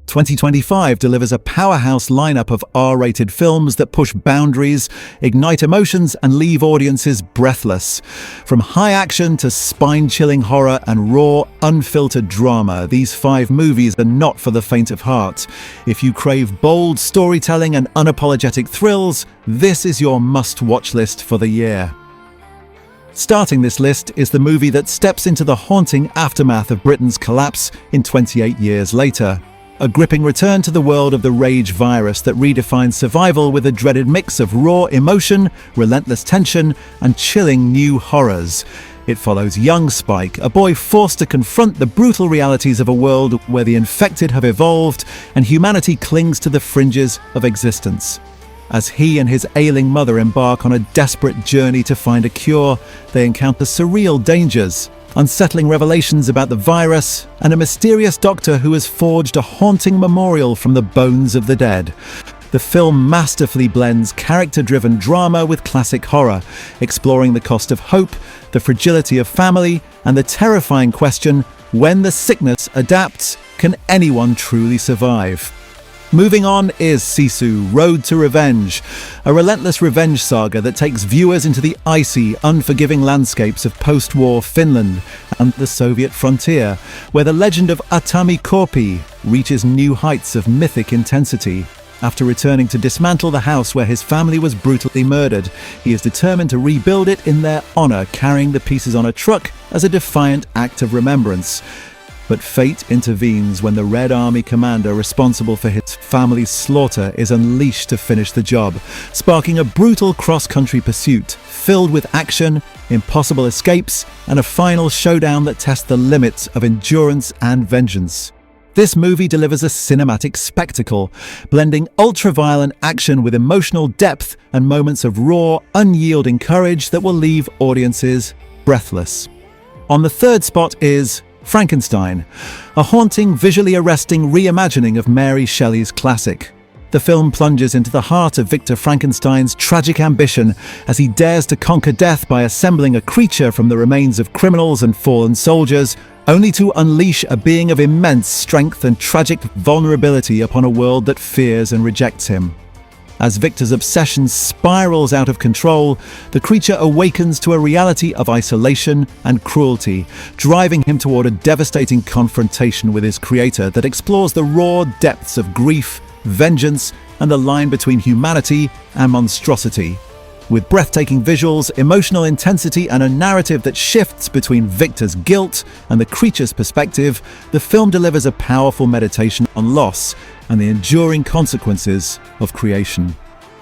2025 delivers a powerhouse lineup of R-rated films that push boundaries, ignite emotions, and leave audiences breathless. From high action to spine-chilling horror and raw, unfiltered drama, these 5 movies are not for the faint of heart. If you crave bold storytelling and unapologetic thrills, this is your must-watch list for the year. Starting this list is the movie that steps into the haunting aftermath of Britain's collapse 28 years later. A gripping return to the world of the rage virus that redefines survival with a dreaded mix of raw emotion, relentless tension, and chilling new horrors. It follows young Spike, a boy forced to confront the brutal realities of a world where the infected have evolved and humanity clings to the fringes of existence. As he and his ailing mother embark on a desperate journey to find a cure, they encounter surreal dangers, unsettling revelations about the virus, and a mysterious doctor who has forged a haunting memorial from the bones of the dead. The film masterfully blends character-driven drama with classic horror, exploring the cost of hope, the fragility of family, and the terrifying question, when the sickness adapts, can anyone truly survive? Moving on is Sisu, Road to Revenge, a relentless revenge saga that takes viewers into the icy, unforgiving landscapes of post-war Finland and the Soviet frontier, where the legend of Atami Korpi reaches new heights of mythic intensity. After returning to dismantle the house where his family was brutally murdered, he is determined to rebuild it in their honor, carrying the pieces on a truck as a defiant act of remembrance. But fate intervenes when the Red Army commander responsible for his family's slaughter is unleashed to finish the job, sparking a brutal cross-country pursuit filled with action, impossible escapes, and a final showdown that tests the limits of endurance and vengeance. This movie delivers a cinematic spectacle, blending ultra-violent action with emotional depth and moments of raw, unyielding courage that will leave audiences breathless. On the third spot is Frankenstein, a haunting, visually arresting reimagining of Mary Shelley's classic. The film plunges into the heart of Victor Frankenstein's tragic ambition as he dares to conquer death by assembling a creature from the remains of criminals and fallen soldiers, only to unleash a being of immense strength and tragic vulnerability upon a world that fears and rejects him. As Victor's obsession spirals out of control, the creature awakens to a reality of isolation and cruelty, driving him toward a devastating confrontation with his creator that explores the raw depths of grief, vengeance, and the line between humanity and monstrosity. With breathtaking visuals, emotional intensity, and a narrative that shifts between Victor's guilt and the creature's perspective, the film delivers a powerful meditation on loss and the enduring consequences of creation.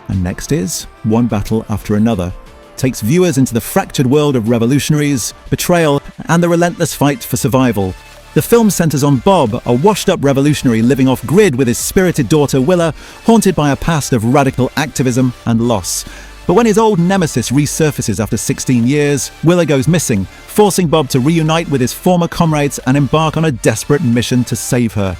And next is One Battle After Another. Takes viewers into the fractured world of revolutionaries, betrayal, and the relentless fight for survival. The film centers on Bob, a washed-up revolutionary living off-grid with his spirited daughter Willa, haunted by a past of radical activism and loss. But when his old nemesis resurfaces after 16 years, Willa goes missing, forcing Bob to reunite with his former comrades and embark on a desperate mission to save her.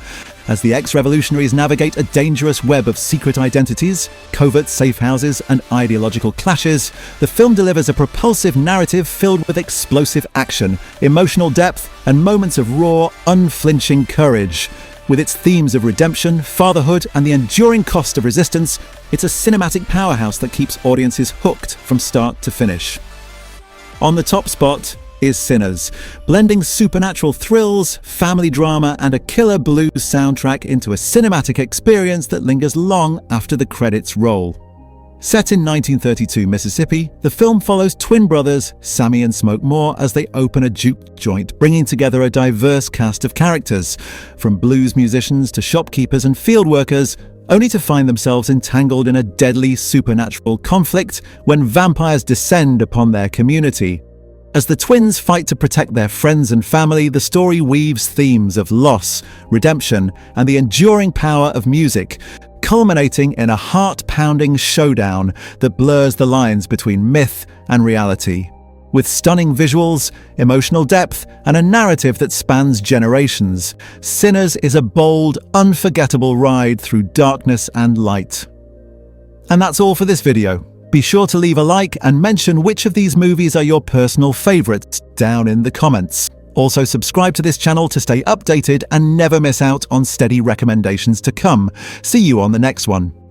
As the ex-revolutionaries navigate a dangerous web of secret identities, covert safe houses, and ideological clashes, the film delivers a propulsive narrative filled with explosive action, emotional depth, and moments of raw, unflinching courage. With its themes of redemption, fatherhood, and the enduring cost of resistance, it's a cinematic powerhouse that keeps audiences hooked from start to finish. On the top spot is Sinners, blending supernatural thrills, family drama, and a killer blues soundtrack into a cinematic experience that lingers long after the credits roll. Set in 1932 Mississippi, the film follows twin brothers Sammy and Smoke Moore as they open a juke joint, bringing together a diverse cast of characters, from blues musicians to shopkeepers and field workers, only to find themselves entangled in a deadly supernatural conflict when vampires descend upon their community. As the twins fight to protect their friends and family, the story weaves themes of loss, redemption, and the enduring power of music, culminating in a heart-pounding showdown that blurs the lines between myth and reality. With stunning visuals, emotional depth, and a narrative that spans generations, Sinners is a bold, unforgettable ride through darkness and light. And that's all for this video. Be sure to leave a like and mention which of these movies are your personal favorites down in the comments. Also, subscribe to this channel to stay updated and never miss out on steady recommendations to come. See you on the next one.